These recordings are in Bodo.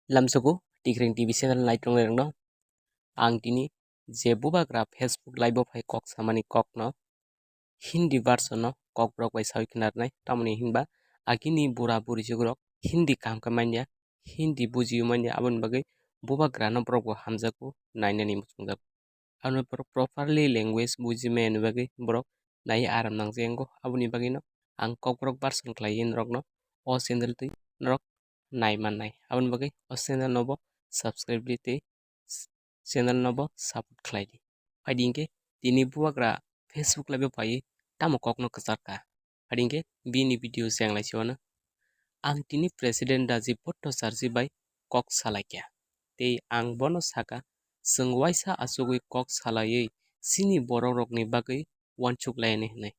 Lamsuku tikring TV channel naitrong lerang no ang tini je bubagra Facebook live of kok samani kok no Hindi version no kok brok bai sawi kinar nai tamoni hingba agini bura buri jogrok Hindi kam kamanya Hindi buji manya abon bagai bubagra no brok bo hamjaku nainani musungjaku anu properly language buji men bagai brok nai aram nangjengo aboni bagai no ang kok brok version klaien rok no o channel tui rok nai mannai aboni bagai o channel no bo subscribe dite channel no bo support khlaidi paidingke tini bubagra Facebook live pai tamo kok no kacharka paidingke bini video jenglai siwana ang tini president daji photo sarji bai kok salaikya tei ang bono saka sung waisa asugui kok salaioi sini borok rokni bagai wanchuk laini hnai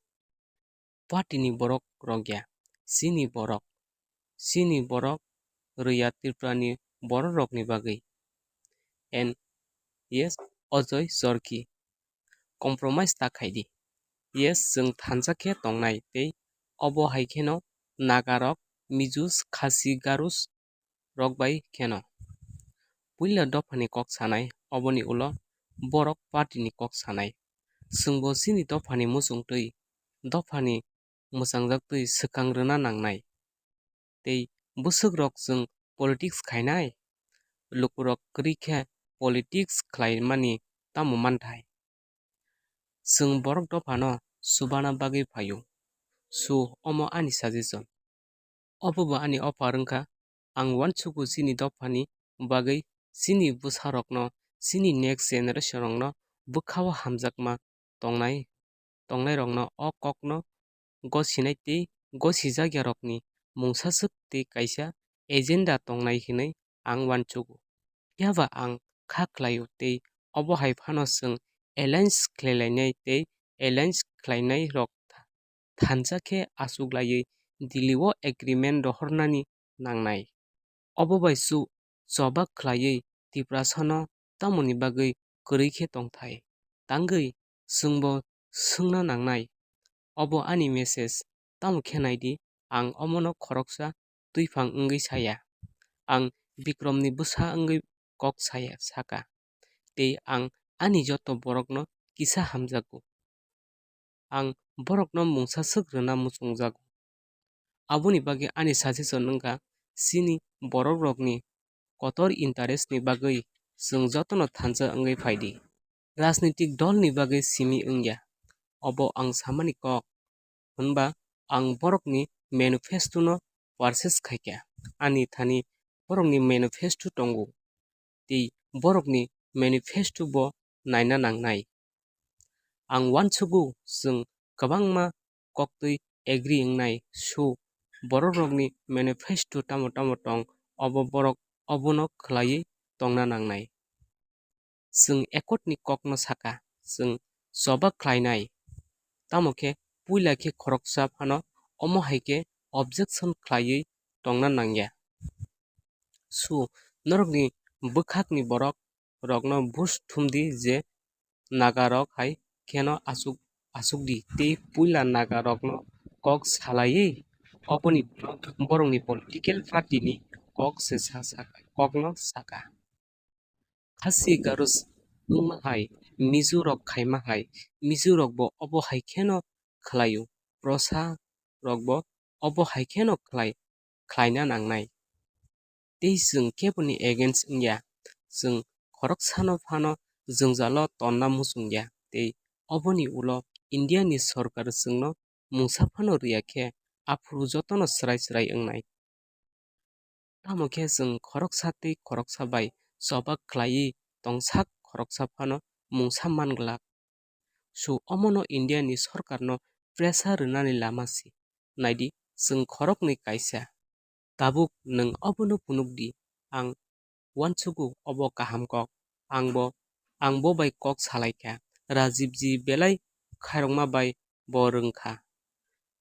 party ni borok rokya sini borok rya triprani borok rokni bagai and yes Ojoy Jorki compromise ta khaidi yes jeng thanjakhe tongnai tei obo haikhe no nagarok mijus khasi garus rok bai kheno puila dofani kok sanai oboni ulo borok party ni kok sanai sungbo sini dofani musung tui dofani musangjak tui swkangrwna nangnai tei busuk rok jeng politics khainai lukurok kwrwi khe politics khlaimani tamo manthai sung borok dofano subana bagui phaio su omo ani suggestion obobo ani offer wngkha ang uansuku sini dofani bagui sini bwsarokno sini next generation rokno bwkhao hamjakma tongnai rokno o kokno gosinai tei gosijakya rokni mungsaswk tei kaisa agenda tongnai hinui ang uansugo phiaba ang kha khlaio tei obo hai phano sung alliance khlailainai tei alliance khlainai rok thanjakhe achuklaiui Delhi o agreement rohornani nangnai obo bai su choba khlaiui tiprasano tamoni bagui kwrwi khe tongthai tangui sungbo sungna nangnai obo ani message tamo khe naidi ang omono khoroksa tuiphang wngui saya ang bikromni bwsa wngui kok saka tei ang ani joto borokno kisa hamjago ang borokno mungsaswk rwna muchungjago aboni bagui ani suggestion wngkha sini borok rokni kotor interest ni bagui jeng jotono thanja wngui phaidi rajnitik dol ni bagui simi wngya obo ang samani kok hwnba ang borokni manifesto no purchase khaikya ani thani borokni manifesto tongo tei borokni manifesto bo naina nangnai ang uansugo jeng kwbangma koktui agree wngnai su borok rokni manifesto tamo tong obo borok obono khlaiui tongna nangnai jeng accord ni kok no saka jeng choba khlainai tamokhe puila khe khoroksa phano omo haikhe objection khlaiui tongna nangya su norokni bwkhakni borok rokno bush thumdi je nagarok hai kheno achukdi tei puila nagarokno kok salaiui oboni borokni political party ni kok kokno saka khasi garus wngma hai mizu rok khaima hai mizu rok bo obo hai kheno khlaio prosa rok bo obo hai kheno khlaina nangnai tei jeng keboni against wngya jeng khoroksano phano jwngjalo tonna muchungya tei oboni ulo India ni sorkar jengno mungsaphano rwya khe afuru jotono swrai wngnai tamokhe jeng khoroksa tei khoroksa bai choba khlaiui tongsak khoroksa phano mungsa manglak su omono India ni sorkar no pressure rwnani lama si naidi jeng khorokni kaisa tabuk nung obono phunukdi ang uansugo obo kaham kok angbo bai kok salaikha Rajiv ji belai khairokma bai bo rwngkha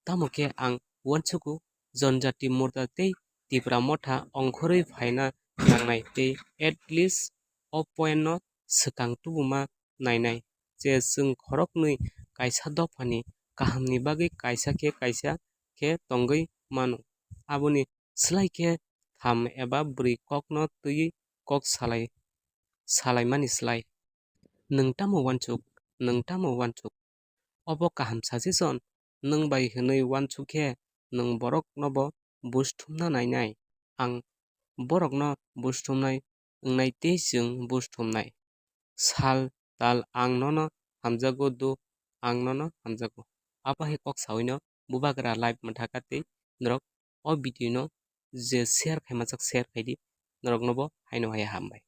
tamokhe ang uansugo Janjati Morta tei Tipra Motha ongkhorui phaina nangnai tei at least o point no swkang tubuma nainai je jeng khoroknwi kaisa dofani kahamni bagui kaisa khe tongui mano aboni swlaikhe tham eba bri kok no tui kok salai mani slai nungtamo wansuk obo kaham suggestion nung bai hinui wansuk khe nung borok no bo busthumna nainai ang borok no busthumnai wngnai tei chwng busthumnai sal tal ang no hamjago do ang no hamjago abo hai kok sawui no bubagra live manthaka tei norok o video no je share khaimajak share khaidi norok no bo haino hai hambai।